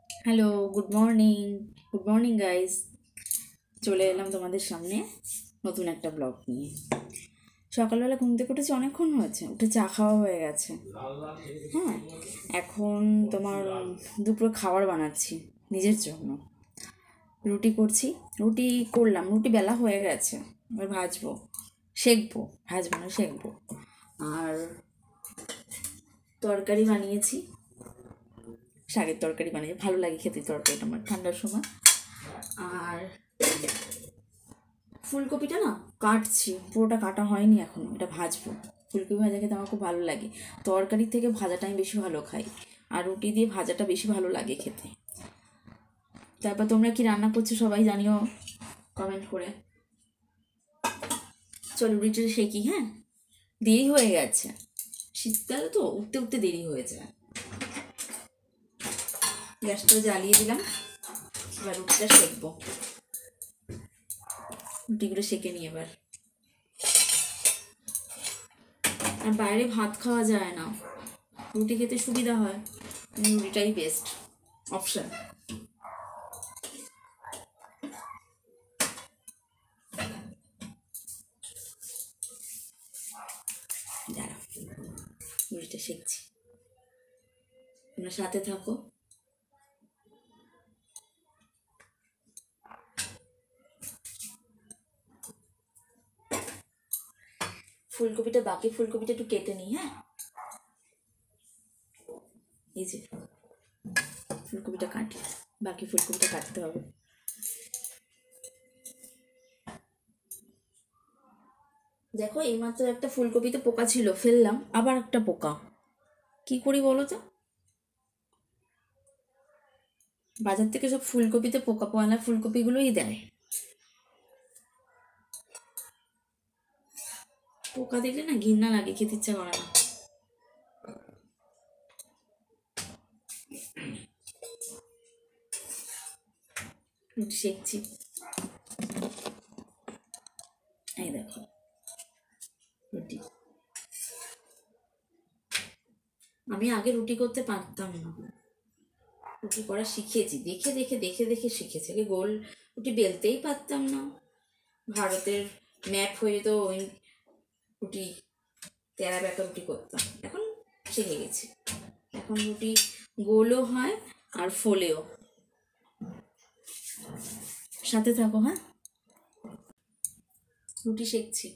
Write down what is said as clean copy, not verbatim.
Hello, good morning guys. চলে এলাম তোমাদের সামনে নতুন একটা ব্লগ নিয়ে। সকালবেলা ঘুম থেকে উঠেছি, অনেকক্ষণ হয়েছে, উঠে চা খাওয়া হয়ে গেছে। হ্যাঁ, এখন তোমার দুপুরে খাবার বানাচ্ছি নিজের জন্য। রুটি করছি, রুটি করলাম, রুটি বেলা হয়ে গেছে, এবার ভাজবো, সেঁকবো, ভাজবো না সেঁকবো। আর তরকারি বানিয়েছি, শাকের তরকারি বানিয়েছি, ভালো লাগে খেতে তরকারিটা আমার ঠান্ডার সময়। আর ফুলকপিটা না কাটছি, পুরোটা কাটা হয়নি এখনো, এটা ভাজবো। ফুলকপি ভাজা খেতে আমার খুব ভালো লাগে, তরকারির থেকে ভাজাটা আমি বেশি ভালো খাই, আর রুটি দিয়ে ভাজাটা বেশি ভালো লাগে খেতে। তারপর তোমরা কি রান্না করছো সবাই জানিও কমেন্ট করে। চলো রুটিটা শেখি। হ্যাঁ, দেরি হয়ে গেছে, শীতকালে তো উঠতে উঠতে দেরি হয়ে যায়। গ্যাসটা জ্বালিয়ে দিলাম, এবার রুটিটা সেঁকবো। রুটিগুলো সেঁকে নিই এবার। আর বাইরে ভাত খাওয়া যায় না, রুটি খেতে সুবিধা হয়, রুটিটাই বেস্ট অপশন। দাঁড়া, রুটিটা শিখছি, তোমরা সাথে থাকো। ফুলকপিটা, বাকি ফুলকপিটা একটু কেটে নিই। হ্যাঁ, এই যে ফুলকপিটা কাটি, বাকি ফুলকপিটা কাটতে হবে। দেখো, এইমাত্র একটা ফুলকপিতে পোকা ছিল, ফেললাম, আবার একটা পোকা। কি করি বলো তো? বাজার থেকে সব ফুলকপিতে পোকা পয়লা ফুলকপিগুলোই দেয়, পোকা দেখলে না ঘৃণা লাগে, খেতে ইচ্ছা করে না। রুটি সেঁকছি, এই দেখো রুটি। আমি আগে রুটি করতে পারতাম না, রুটি করা শিখেছি, দেখে দেখে দেখে দেখে শিখেছি। আগে গোল রুটি বেলতেই পারতাম না, ভারতের ম্যাপ হয়ে যেত, ওই রুটি তেরা বেঁকা রুটি করতাম। এখন শিখে গেছি, এখন রুটি গোলও হয় আর ফোলেও। সাথে থাকো। হ্যাঁ, রুটি সেঁকছি।